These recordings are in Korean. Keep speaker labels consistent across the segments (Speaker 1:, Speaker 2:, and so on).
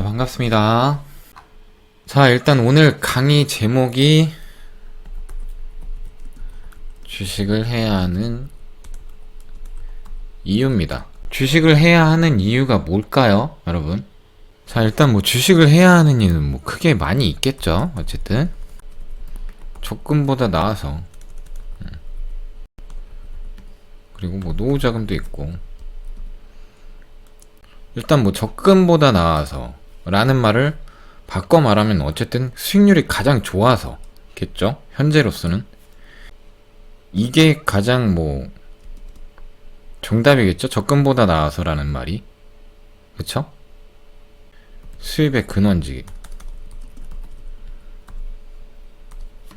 Speaker 1: 자, 반갑습니다. 자, 일단 오늘 강의 제목이 주식을 해야 하는 이유입니다. 주식을 해야 하는 이유가 뭘까요, 여러분? 자, 일단 뭐 주식을 해야 하는 이유는 뭐 크게 많이 있겠죠. 어쨌든 적금보다 나아서, 그리고 뭐 노후 자금도 있고, 일단 뭐 적금보다 나아서 라는 말을 바꿔 말하면 어쨌든 수익률이 가장 좋아서겠죠. 현재로서는 이게 가장 뭐 정답이겠죠. 적금보다 나아서 라는 말이, 그쵸? 수입의 근원지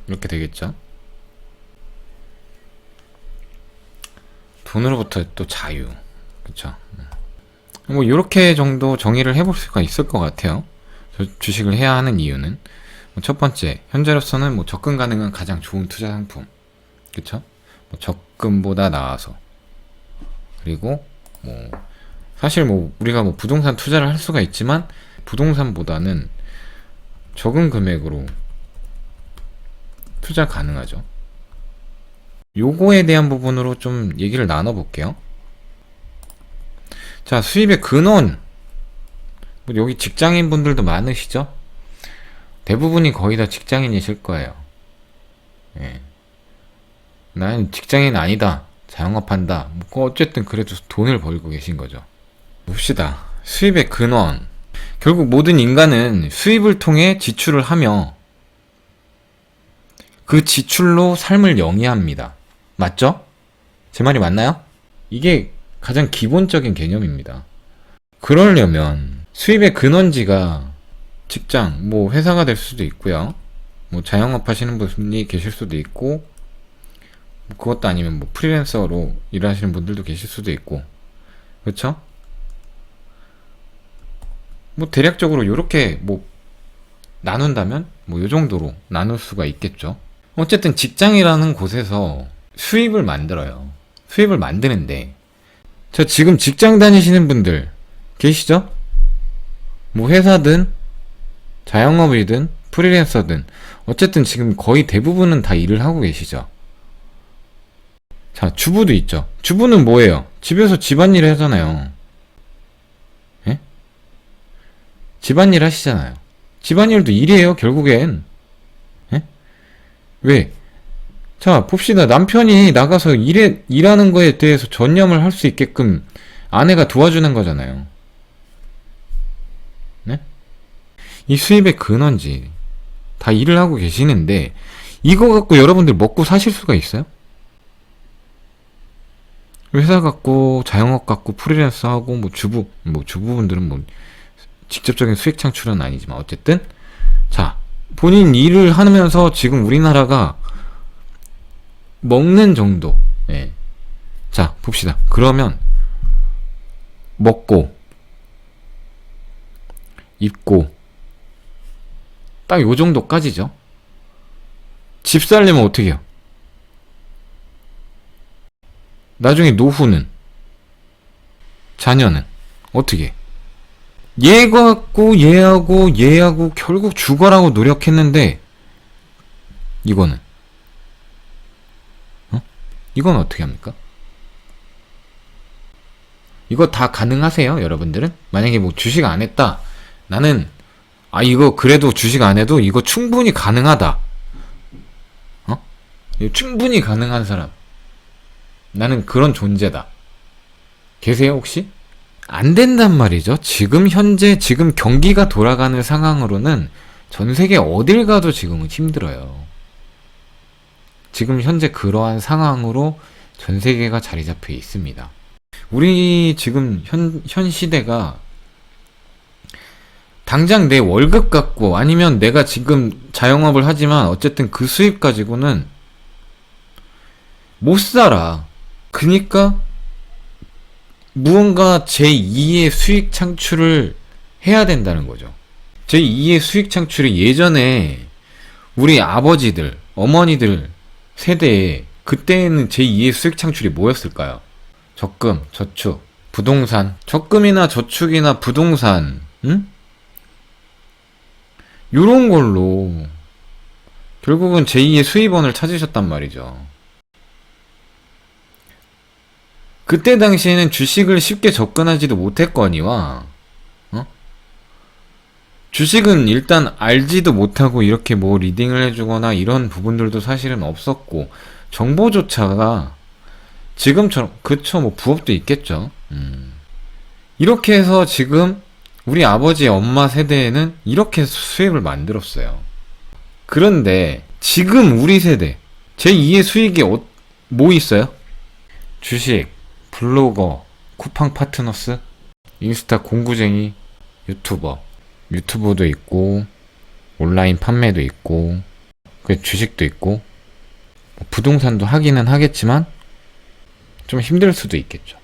Speaker 1: 이렇게 되겠죠. 돈으로부터 또 자유, 그쵸? 뭐 이렇게 정도 정의를 해볼 수가 있을 것 같아요. 주식을 해야 하는 이유는 첫 번째, 현재로서는 뭐 접근 가능한 가장 좋은 투자 상품, 그쵸? 뭐 적금보다 나아서, 그리고 뭐 사실 뭐 우리가 뭐 부동산 투자를 할 수가 있지만 부동산보다는 적은 금액으로 투자 가능하죠. 요거에 대한 부분으로 좀 얘기를 나눠볼게요. 자, 수입의 근원. 뭐 여기 직장인 분들도 많으시죠? 대부분이 거의 다 직장인이실 거예요. 예. 난 직장인 아니다, 자영업한다, 뭐 어쨌든 그래도 돈을 벌고 계신 거죠. 봅시다. 수입의 근원. 결국 모든 인간은 수입을 통해 지출을 하며 그 지출로 삶을 영위합니다. 맞죠? 제 말이 맞나요? 이게 가장 기본적인 개념입니다. 그러려면 수입의 근원지가 직장, 뭐 회사가 될 수도 있고요. 뭐 자영업 하시는 분이 계실 수도 있고, 뭐 그것도 아니면 뭐 프리랜서로 일하시는 분들도 계실 수도 있고, 그렇죠? 뭐 대략적으로 이렇게 뭐 나눈다면 뭐 요 정도로 나눌 수가 있겠죠. 어쨌든 직장이라는 곳에서 수입을 만들어요. 수입을 만드는데, 저 지금 직장 다니시는 분들 계시죠? 뭐 회사든 자영업이든 프리랜서든 어쨌든 지금 거의 대부분은 다 일을 하고 계시죠. 자, 주부도 있죠. 주부는 뭐예요? 집에서 집안일 하잖아요. 예? 집안일 하시잖아요. 집안일도 일이에요, 결국엔. 예? 왜? 자, 봅시다. 남편이 나가서 일하는 거에 대해서 전념을 할 수 있게끔 아내가 도와주는 거잖아요. 네? 이 수입의 근원지 다 일을 하고 계시는데 이거 갖고 여러분들 먹고 사실 수가 있어요? 회사 갖고 자영업 갖고 프리랜서 하고 뭐 주부분들은 뭐 직접적인 수익 창출은 아니지만 어쨌든, 자, 본인 일을 하면서 지금 우리나라가 먹는 정도. 예. 자, 봅시다. 그러면 먹고 입고 딱 요 정도까지죠. 집 살려면 어떻게 해요? 나중에 노후는, 자녀는 어떻게 해? 얘 갖고 얘하고 결국 죽어라고 노력했는데 이거는 이건 어떻게 합니까? 이거 다 가능하세요, 여러분들은? 만약에 뭐 주식 안 했다, 나는 이거 그래도 주식 안 해도 이거 충분히 가능하다, 이거 충분히 가능한 사람, 나는 그런 존재다, 계세요 혹시? 안 된단 말이죠. 지금 현재 지금 경기가 돌아가는 상황으로는 전 세계 어딜 가도 지금은 힘들어요. 지금 현재 그러한 상황으로 전 세계가 자리 잡혀 있습니다. 우리 지금 현 시대가 당장 내 월급 갖고, 아니면 내가 지금 자영업을 하지만 어쨌든 그 수입 가지고는 못 살아. 그니까 무언가 제2의 수익 창출을 해야 된다는 거죠. 제2의 수익 창출이 예전에 우리 아버지들, 어머니들 세대에 그때는 제2의 수익 창출이 뭐였을까요? 적금, 저축, 부동산. 적금이나 저축이나 부동산, 응? 요런 걸로 결국은 제2의 수입원을 찾으셨단 말이죠. 그때 당시에는 주식을 쉽게 접근하지도 못했거니와 주식은 일단 알지도 못하고 이렇게 뭐 리딩을 해주거나 이런 부분들도 사실은 없었고 정보조차가 지금처럼 그쵸 뭐 부업도 있겠죠. 이렇게 해서 지금 우리 아버지 엄마 세대에는 이렇게 수익을 만들었어요. 그런데 지금 우리 세대 제2의 수익이 뭐 있어요? 주식, 블로거, 쿠팡 파트너스, 인스타 공구쟁이, 유튜버도 있고 온라인 판매도 있고 주식도 있고 뭐 부동산도 하기는 하겠지만 좀 힘들 수도 있겠죠.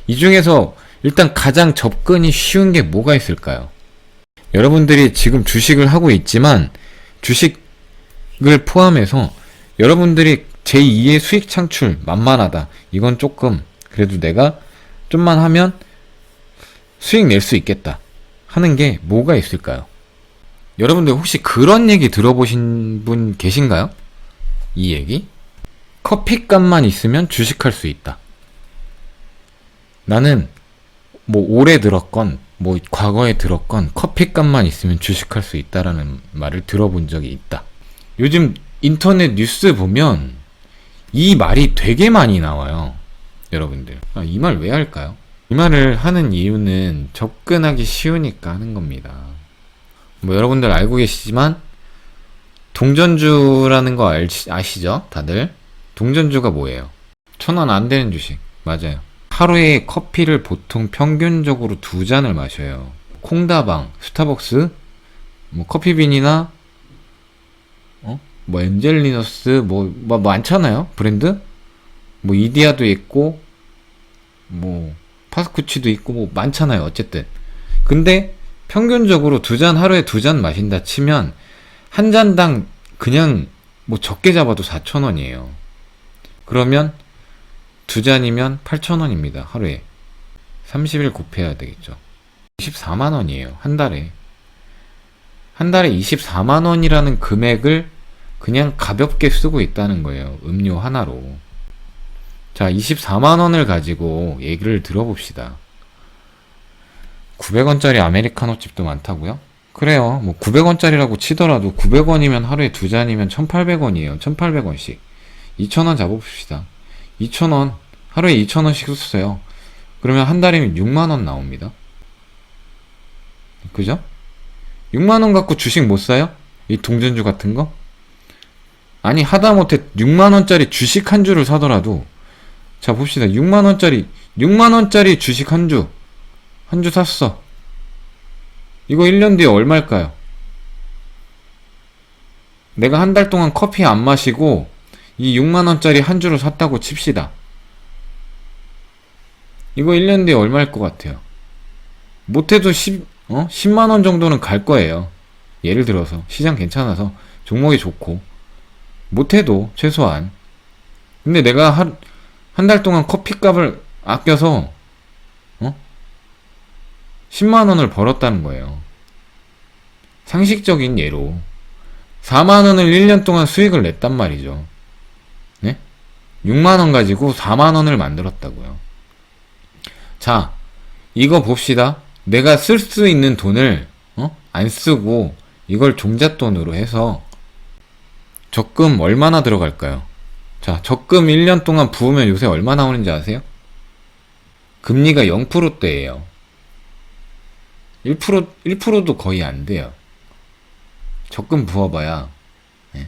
Speaker 1: 이 중에서 일단 가장 접근이 쉬운 게 뭐가 있을까요? 여러분들이 지금 주식을 하고 있지만 주식을 포함해서 여러분들이 제2의 수익 창출 만만하다. 이건 조금 그래도 내가 좀만 하면 수익 낼 수 있겠다 하는 게 뭐가 있을까요? 여러분들 혹시 그런 얘기 들어보신 분 계신가요? 이 얘기? 커피값만 있으면 주식할 수 있다. 나는 뭐 올해 들었건 뭐 과거에 들었건 커피값만 있으면 주식할 수 있다라는 말을 들어본 적이 있다. 요즘 인터넷 뉴스 보면 이 말이 되게 많이 나와요. 여러분들 이 말 왜 할까요? 이 말을 하는 이유는 접근하기 쉬우니까 하는 겁니다. 뭐 여러분들 알고 계시지만 동전주라는 거 아시죠? 다들? 동전주가 뭐예요? 1,000원 안 되는 주식. 맞아요. 하루에 커피를 보통 평균적으로 2잔을 마셔요. 콩다방, 스타벅스, 뭐 커피빈이나 뭐 엔젤리너스 뭐 많잖아요. 브랜드? 뭐 이디야도 있고 뭐 파스쿠치도 있고 뭐 많잖아요. 어쨌든. 근데 평균적으로 하루에 2잔 마신다 치면 한 잔당 그냥 뭐 적게 잡아도 4,000원이에요. 그러면 2잔이면 8,000원입니다. 하루에. 30일 곱해야 되겠죠. 24만원이에요. 한 달에. 한 달에 24만원이라는 금액을 그냥 가볍게 쓰고 있다는 거예요. 음료 하나로. 자, 24만원을 가지고 얘기를 들어봅시다. 900원짜리 아메리카노 집도 많다고요? 그래요. 뭐 900원짜리라고 치더라도 900원이면 하루에 2잔이면 1,800원이에요. 1,800원씩. 2,000원 잡아봅시다. 2,000원. 하루에 2,000원씩 쓰세요. 그러면 한 달이면 6만원 나옵니다. 그죠? 6만원 갖고 주식 못 사요? 이 동전주 같은 거? 아니 하다못해 6만원짜리 주식 한 주를 사더라도 자 봅시다. 6만원짜리 주식 한 주 샀어. 이거 1년 뒤에 얼마일까요? 내가 한 달 동안 커피 안 마시고 이 6만원짜리 한 주를 샀다고 칩시다. 이거 1년 뒤에 얼마일 것 같아요? 못해도 10만원 정도는 갈 거예요. 예를 들어서 시장 괜찮아서 종목이 좋고 못해도 최소한. 근데 내가 한 달 동안 커피값을 아껴서 10만원을 벌었다는 거예요. 상식적인 예로 4만원을 1년 동안 수익을 냈단 말이죠. 네? 6만원 가지고 4만원을 만들었다고요. 자, 이거 봅시다. 내가 쓸 수 있는 돈을 안 쓰고 이걸 종잣돈으로 해서 적금 얼마나 들어갈까요? 자, 적금 1년 동안 부으면 요새 얼마 나오는지 아세요? 금리가 0%대예요. 1%도 거의 안 돼요. 적금 부어봐야 네.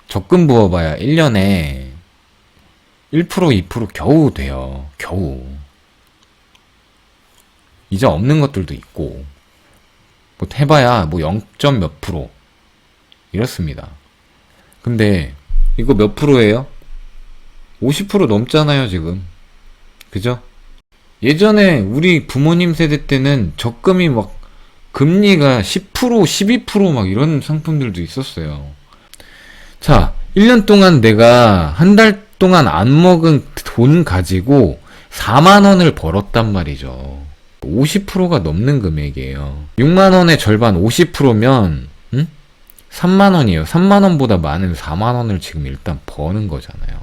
Speaker 1: 적금 부어봐야 1년에 1% 2% 겨우 돼요. 겨우. 이자 없는 것들도 있고 뭐 해봐야 뭐 0. 몇 프로 이렇습니다. 근데 이거 몇 프로예요? 50% 넘잖아요 지금. 그죠? 예전에 우리 부모님 세대 때는 적금이 막 금리가 10% 12% 막 이런 상품들도 있었어요. 자, 1년 동안 내가 한 달 동안 안 먹은 돈 가지고 4만원을 벌었단 말이죠. 50%가 넘는 금액이에요. 6만원의 절반 50%면 3만원이에요. 3만원보다 많은 4만원을 지금 일단 버는 거잖아요.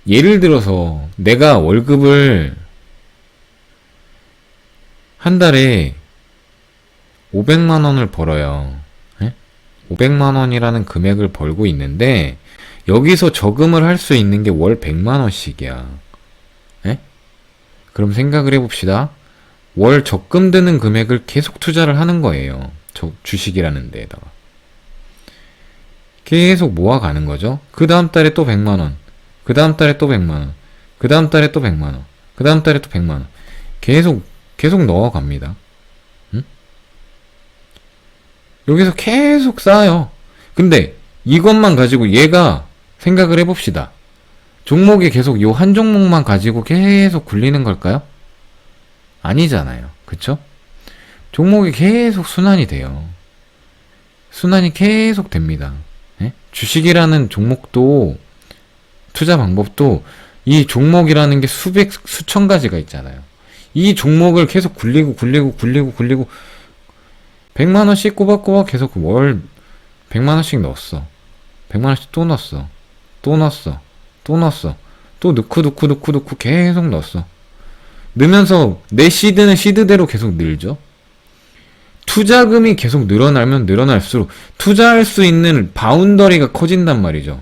Speaker 1: 예를 들어서 내가 월급을 한 달에 500만원을 벌어요. 500만원이라는 금액을 벌고 있는데 여기서 저금을 할 수 있는 게 월 100만원씩이야. 그럼 생각을 해봅시다. 월 적금 드는 금액을 계속 투자를 하는 거예요. 주식이라는 데에다가. 계속 모아가는 거죠. 그 다음 달에 또 100만원. 그 다음 달에 또 100만원. 그 다음 달에 또 100만원. 그 다음 달에 또 100만원. 계속 넣어갑니다. 여기서 계속 쌓아요. 근데 이것만 가지고 얘가 생각을 해봅시다. 종목이 계속 요 한 종목만 가지고 계속 굴리는 걸까요? 아니잖아요. 그쵸? 종목이 계속 순환이 돼요. 순환이 계속 됩니다. 주식이라는 종목도, 투자 방법도 이 종목이라는 게 수천 가지가 있잖아요. 이 종목을 계속 굴리고 100만원씩 꼬박꼬박 계속 월 100만원씩 넣었어. 100만원씩 또 넣었어. 또 넣고 계속 넣었어. 넣으면서 내 시드는 시드대로 계속 늘죠. 투자금이 계속 늘어나면 늘어날수록 투자할 수 있는 바운더리가 커진단 말이죠.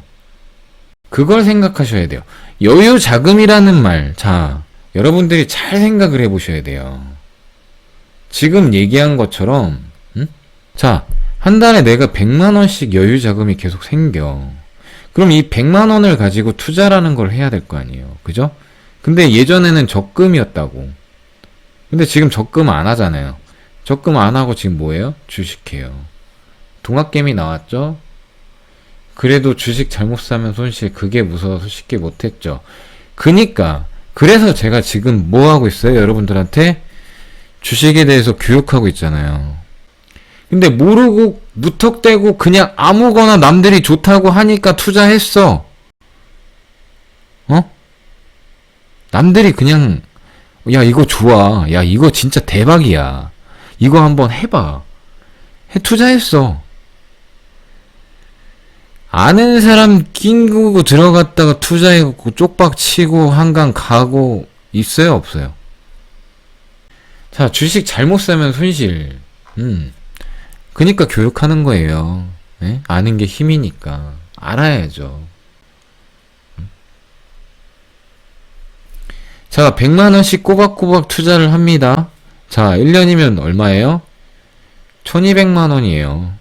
Speaker 1: 그걸 생각하셔야 돼요. 여유 자금이라는 말, 자, 여러분들이 잘 생각을 해보셔야 돼요. 지금 얘기한 것처럼, 자, 한 달에 내가 100만원씩 여유 자금이 계속 생겨. 그럼 이 100만원을 가지고 투자라는 걸 해야 될 거 아니에요. 그죠? 근데 예전에는 적금이었다고. 근데 지금 적금 안 하잖아요. 적금 안 하고 지금 뭐예요? 주식해요. 동학개미 나왔죠? 그래도 주식 잘못 사면 손실, 그게 무서워서 쉽게 못했죠. 그래서 제가 지금 뭐 하고 있어요? 여러분들한테 주식에 대해서 교육하고 있잖아요. 근데 모르고 무턱대고 그냥 아무거나 남들이 좋다고 하니까 투자했어. 남들이 그냥 야 이거 좋아, 야 이거 진짜 대박이야, 이거 한번 해봐, 투자했어. 아는 사람 낑기고 들어갔다가 투자해갖고 쪽박 치고 한강 가고 있어요, 없어요? 자, 주식 잘못 사면 손실. 그니까 교육하는 거예요. 네? 아는 게 힘이니까 알아야죠. 자, 100만원씩 꼬박꼬박 투자를 합니다. 자, 1년이면 얼마예요? 1200만원이에요.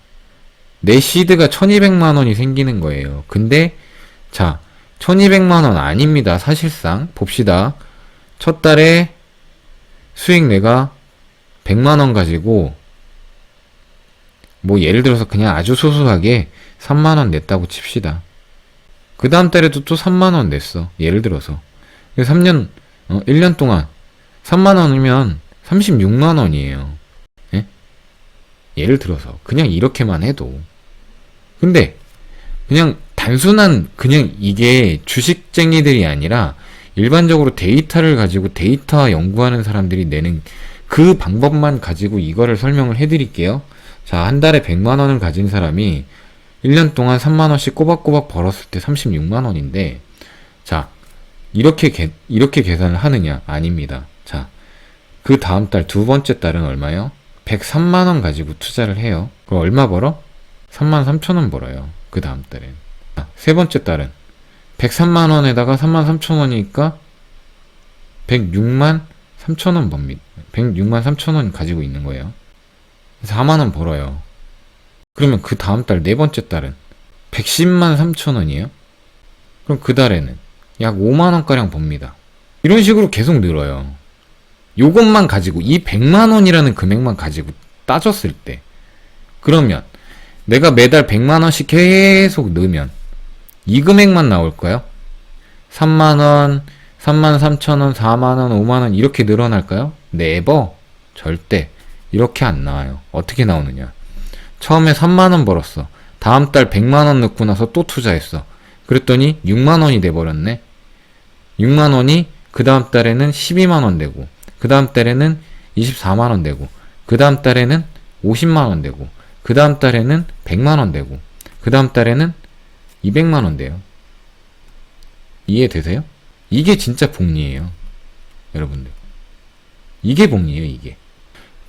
Speaker 1: 내 시드가 1200만원이 생기는 거예요. 근데 자, 1200만원 아닙니다. 사실상 봅시다. 첫 달에 수익 내가 100만원 가지고 뭐 예를 들어서 그냥 아주 소소하게 3만원 냈다고 칩시다. 그 다음 달에도 또 3만원 냈어. 예를 들어서 1년 동안 3만원이면 36만원이에요. 예? 예를 들어서 그냥 이렇게만 해도. 근데 그냥 단순한 그냥 이게 주식쟁이들이 아니라 일반적으로 데이터를 가지고 데이터 연구하는 사람들이 내는 그 방법만 가지고 이거를 설명을 해드릴게요. 자, 한 달에 100만원을 가진 사람이 1년 동안 3만원씩 꼬박꼬박 벌었을 때 36만원인데, 자, 이렇게 계산을 하느냐? 아닙니다. 자, 그 다음 달 두 번째 달은 얼마요? 103만원 가지고 투자를 해요. 그럼 얼마 벌어? 33,000원 벌어요. 그 다음 달엔. 자, 세 번째 달은 103만원에다가 33,000원이니까 106만 3천원 법니다. 106만 3천원 가지고 있는 거예요. 4만원 벌어요. 그러면 그 다음 달 네 번째 달은 110만 3천원이에요. 그럼 그 달에는 약 5만원가량 법니다. 이런 식으로 계속 늘어요. 요것만 가지고, 이 100만원이라는 금액만 가지고 따졌을 때, 그러면 내가 매달 100만원씩 계속 넣으면 이 금액만 나올까요? 3만원, 33,000원, 4만원, 5만원 이렇게 늘어날까요? 네버, 절대 이렇게 안 나와요. 어떻게 나오느냐? 처음에 3만원 벌었어. 다음 달 100만원 넣고 나서 또 투자했어. 그랬더니 6만원이 돼버렸네. 6만원이 그 다음 달에는 12만원 되고, 그 다음 달에는 24만원 되고, 그 다음 달에는 50만원 되고, 그 다음 달에는 100만원 되고, 그 다음 달에는 200만원 돼요. 이해되세요? 이게 진짜 복리예요. 여러분들. 이게 복리예요, 이게.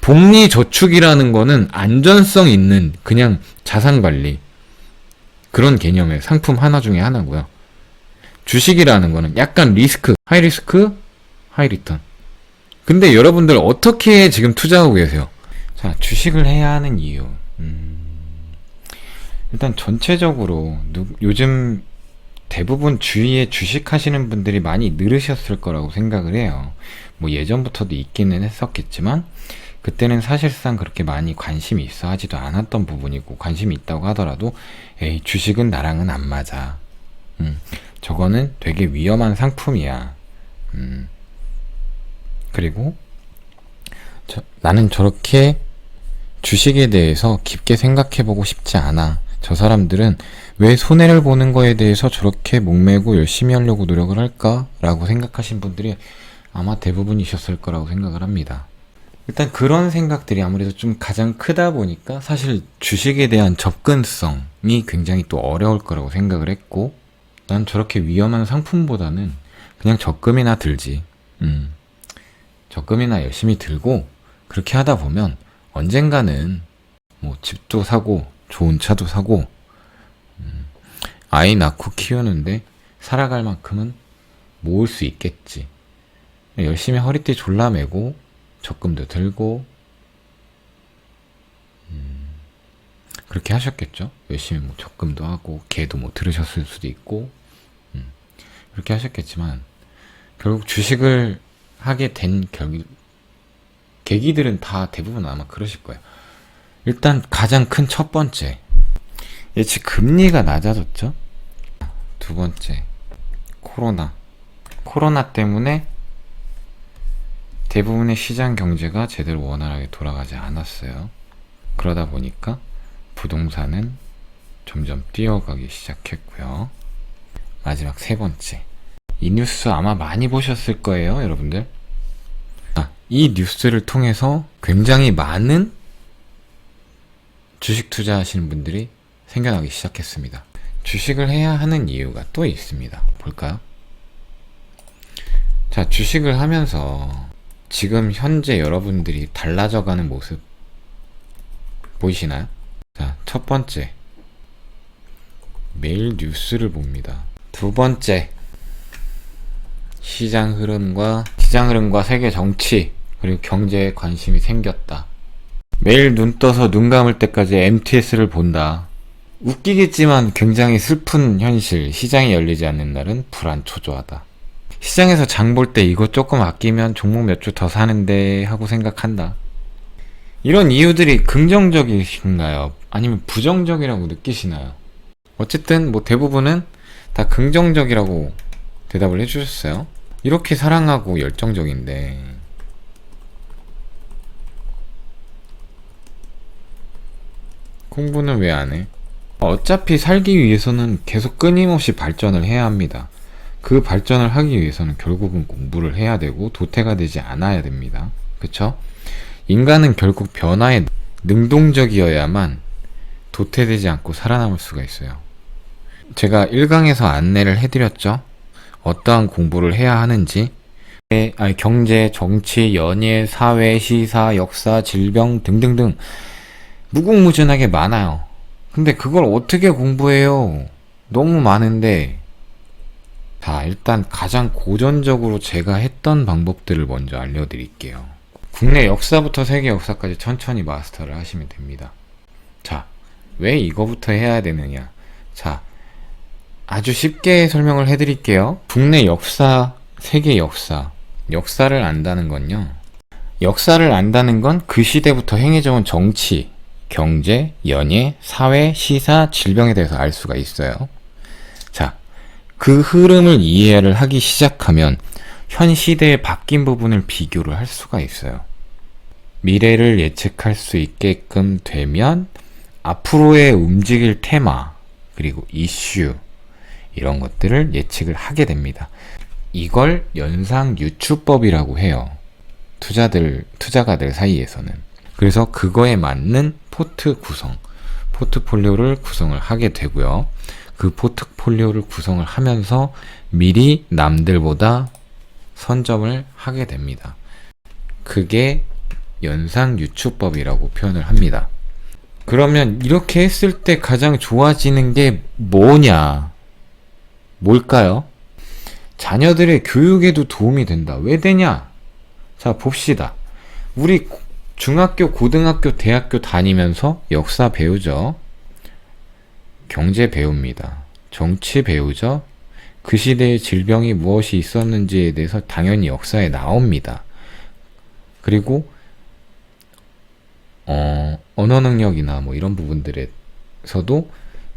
Speaker 1: 복리 저축이라는 거는 안전성 있는 그냥 자산관리. 그런 개념의 상품 하나 중에 하나고요. 주식이라는 거는 약간 리스크, 하이 리스크, 하이 리턴. 근데 여러분들 어떻게 지금 투자하고 계세요? 자, 주식을 해야 하는 이유. 일단 전체적으로 요즘 대부분 주위에 주식 하시는 분들이 많이 늘으셨을 거라고 생각을 해요. 뭐 예전부터도 있기는 했었겠지만 그때는 사실상 그렇게 많이 관심이 있어 하지도 않았던 부분이고, 관심이 있다고 하더라도 에이, 주식은 나랑은 안 맞아. 저거는 되게 위험한 상품이야. 그리고 나는 저렇게 주식에 대해서 깊게 생각해보고 싶지 않아. 저 사람들은 왜 손해를 보는 거에 대해서 저렇게 목매고 열심히 하려고 노력을 할까? 라고 생각하신 분들이 아마 대부분이셨을 거라고 생각을 합니다. 일단 그런 생각들이 아무래도 좀 가장 크다 보니까 사실 주식에 대한 접근성이 굉장히 또 어려울 거라고 생각을 했고, 난 저렇게 위험한 상품보다는 그냥 적금이나 들지. 적금이나 열심히 들고 그렇게 하다 보면 언젠가는 뭐 집도 사고 좋은 차도 사고 아이 낳고 키우는데 살아갈 만큼은 모을 수 있겠지. 열심히 허리띠 졸라매고 적금도 들고 그렇게 하셨겠죠. 열심히 뭐 적금도 하고 개도 뭐 들으셨을 수도 있고 그렇게 하셨겠지만 결국 주식을 하게 된 계기들은 다 대부분 아마 그러실 거예요. 일단 가장 큰 첫 번째, 예측 금리가 낮아졌죠. 두 번째, 코로나 때문에 대부분의 시장 경제가 제대로 원활하게 돌아가지 않았어요. 그러다 보니까 부동산은 점점 뛰어가기 시작했고요. 마지막 세 번째, 이 뉴스 아마 많이 보셨을 거예요, 여러분들. 이 뉴스를 통해서 굉장히 많은 주식 투자하시는 분들이 생겨나기 시작했습니다. 주식을 해야 하는 이유가 또 있습니다. 볼까요? 자, 주식을 하면서 지금 현재 여러분들이 달라져가는 모습 보이시나요? 자, 첫 번째, 매일 뉴스를 봅니다. 두 번째, 시장 흐름과 세계 정치 그리고 경제에 관심이 생겼다. 매일 눈 떠서 눈 감을 때까지 MTS를 본다. 웃기겠지만 굉장히 슬픈 현실. 시장이 열리지 않는 날은 불안초조하다. 시장에서 장 볼 때 이거 조금 아끼면 종목 몇 주 더 사는데 하고 생각한다. 이런 이유들이 긍정적이신가요? 아니면 부정적이라고 느끼시나요? 어쨌든 뭐 대부분은 다 긍정적이라고 대답을 해주셨어요. 이렇게 사랑하고 열정적인데 공부는 왜 안 해? 어차피 살기 위해서는 계속 끊임없이 발전을 해야 합니다. 그 발전을 하기 위해서는 결국은 공부를 해야 되고 도태가 되지 않아야 됩니다. 그쵸? 인간은 결국 변화에 능동적이어야만 도태되지 않고 살아남을 수가 있어요. 제가 1강에서 안내를 해드렸죠? 어떠한 공부를 해야 하는지. 경제, 정치, 연예, 사회, 시사, 역사, 질병 등등등 무궁무진하게 많아요. 근데 그걸 어떻게 공부해요? 너무 많은데. 자, 일단 가장 고전적으로 제가 했던 방법들을 먼저 알려드릴게요. 국내 역사부터 세계 역사까지 천천히 마스터를 하시면 됩니다. 자, 왜 이거부터 해야 되느냐? 자, 아주 쉽게 설명을 해드릴게요. 국내 역사, 세계 역사. 역사를 안다는 건요. 역사를 안다는 건 그 시대부터 행해져온 정치, 경제, 연예, 사회, 시사, 질병에 대해서 알 수가 있어요. 자, 그 흐름을 이해를 하기 시작하면 현 시대의 바뀐 부분을 비교를 할 수가 있어요. 미래를 예측할 수 있게끔 되면 앞으로의 움직일 테마, 그리고 이슈, 이런 것들을 예측을 하게 됩니다. 이걸 연상 유추법이라고 해요. 투자가들 사이에서는. 그래서 그거에 맞는 포트폴리오를 구성을 하게 되고요. 그 포트폴리오를 구성을 하면서 미리 남들보다 선점을 하게 됩니다. 그게 연상유추법이라고 표현을 합니다. 그러면 이렇게 했을 때 가장 좋아지는 게 뭐냐? 뭘까요? 자녀들의 교육에도 도움이 된다. 왜 되냐? 자, 봅시다. 우리 중학교, 고등학교, 대학교 다니면서 역사 배우죠. 경제 배웁니다. 정치 배우죠. 그 시대에 질병이 무엇이 있었는지에 대해서 당연히 역사에 나옵니다. 그리고 언어 능력이나 뭐 이런 부분들에서도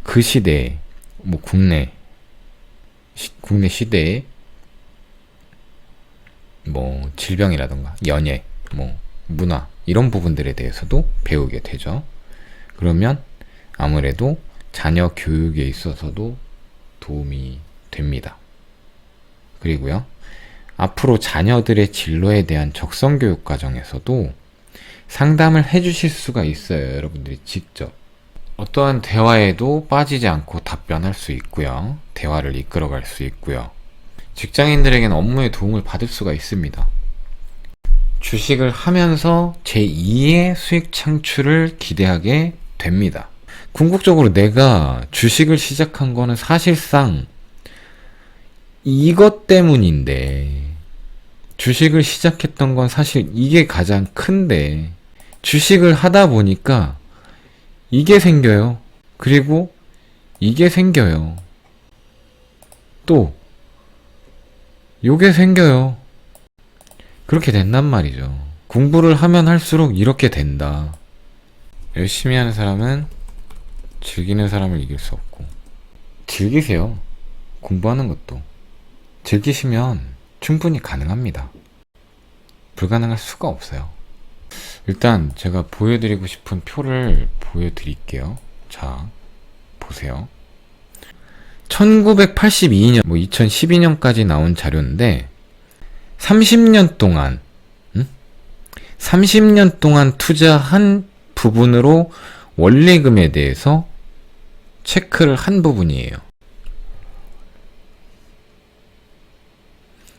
Speaker 1: 그 시대에 뭐 국내 시대에 뭐 질병이라던가 연예, 뭐 문화 이런 부분들에 대해서도 배우게 되죠. 그러면 아무래도 자녀 교육에 있어서도 도움이 됩니다. 그리고요, 앞으로 자녀들의 진로에 대한 적성교육 과정에서도 상담을 해주실 수가 있어요. 여러분들이 직접 어떠한 대화에도 빠지지 않고 답변할 수 있고요. 대화를 이끌어갈 수 있고요. 직장인들에게는 업무에 도움을 받을 수가 있습니다. 주식을 하면서 제2의 수익 창출을 기대하게 됩니다. 궁극적으로 내가 주식을 시작한 거는 사실상 이것 때문인데, 주식을 시작했던 건 사실 이게 가장 큰데, 주식을 하다 보니까 이게 생겨요. 그리고 이게 생겨요. 또 요게 생겨요. 그렇게 된단 말이죠. 공부를 하면 할수록 이렇게 된다. 열심히 하는 사람은 즐기는 사람을 이길 수 없고, 즐기세요. 공부하는 것도 즐기시면 충분히 가능합니다. 불가능할 수가 없어요. 일단 제가 보여드리고 싶은 표를 보여드릴게요. 자, 보세요. 1982년, 2012년까지 나온 자료인데 30년 동안 30년 동안 투자한 부분으로 원리금에 대해서 체크를 한 부분이에요.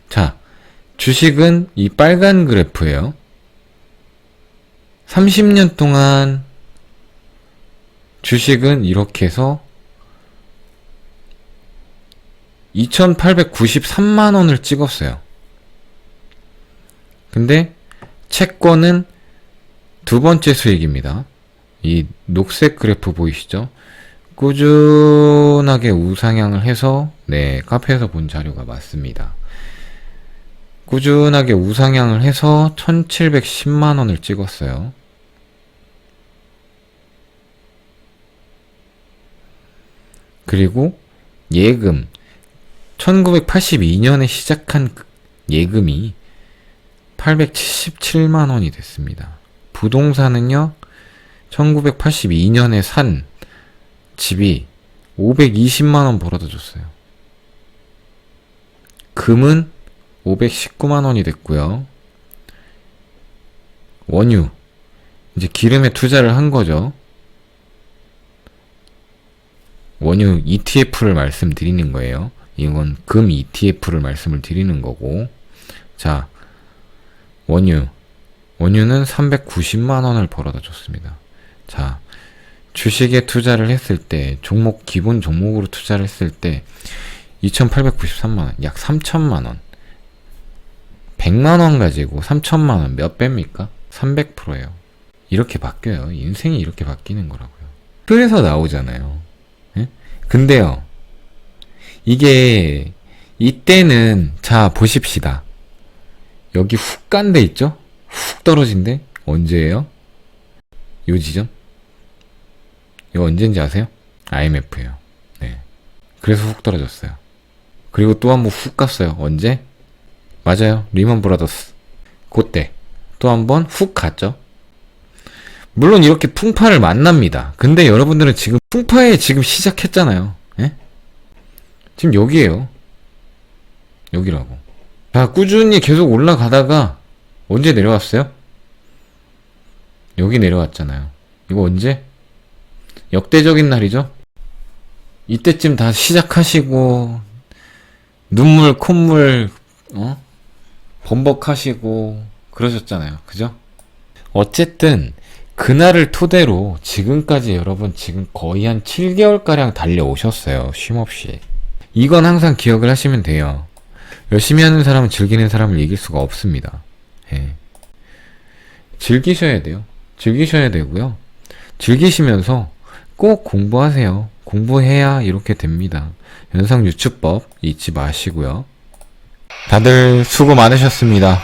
Speaker 1: 자, 주식은 이 빨간 그래프예요. 30년 동안 주식은 이렇게 해서 2,893만원을 찍었어요. 근데 채권은 두 번째 수익입니다. 이 녹색 그래프 보이시죠? 꾸준하게 우상향을 해서, 네, 카페에서 본 자료가 맞습니다. 꾸준하게 우상향을 해서 1,710만원을 찍었어요. 그리고 예금, 1982년에 시작한 예금이 877만원이 됐습니다. 부동산은요, 1982년에 산 집이 520만원 벌어다 줬어요. 금은 519만원이 됐고요. 원유, 이제 기름에 투자를 한 거죠. 원유 ETF를 말씀드리는 거예요. 이건 금 ETF를 말씀을 드리는 거고. 자, 원유는 390만원을 벌어다 줬습니다. 자, 주식에 투자를 했을 때, 기본 종목으로 투자를 했을 때 2893만원, 약 3천만원. 100만원 가지고 3천만원 몇 배입니까? 300%예요. 이렇게 바뀌어요. 인생이 이렇게 바뀌는 거라고요. 그래서 나오잖아요. 예? 근데요, 이게 이때는, 자, 보십시다. 여기 훅 간 데 있죠? 훅 떨어진데 언제예요? 요 지점? 이거 언제인지 아세요? IMF예요. 네. 그래서 훅 떨어졌어요. 그리고 또 한 번 훅 갔어요. 언제? 맞아요. 리먼 브라더스. 그때 또 한 번 훅 갔죠. 물론 이렇게 풍파를 만납니다. 근데 여러분들은 지금 풍파에 지금 시작했잖아요. 예? 지금 여기에요. 여기라고. 자, 꾸준히 계속 올라가다가 언제 내려왔어요? 여기 내려왔잖아요. 이거 언제? 역대적인 날이죠? 이때쯤 다 시작하시고 눈물 콧물 범벅하시고 그러셨잖아요. 그죠? 어쨌든 그날을 토대로 지금까지 여러분 지금 거의 한 7개월가량 달려오셨어요. 쉼없이. 이건 항상 기억을 하시면 돼요. 열심히 하는 사람은 즐기는 사람을 이길 수가 없습니다. 예. 즐기셔야 돼요. 즐기셔야 되고요. 즐기시면서 꼭 공부하세요. 공부해야 이렇게 됩니다. 연상유추법 잊지 마시고요. 다들 수고 많으셨습니다.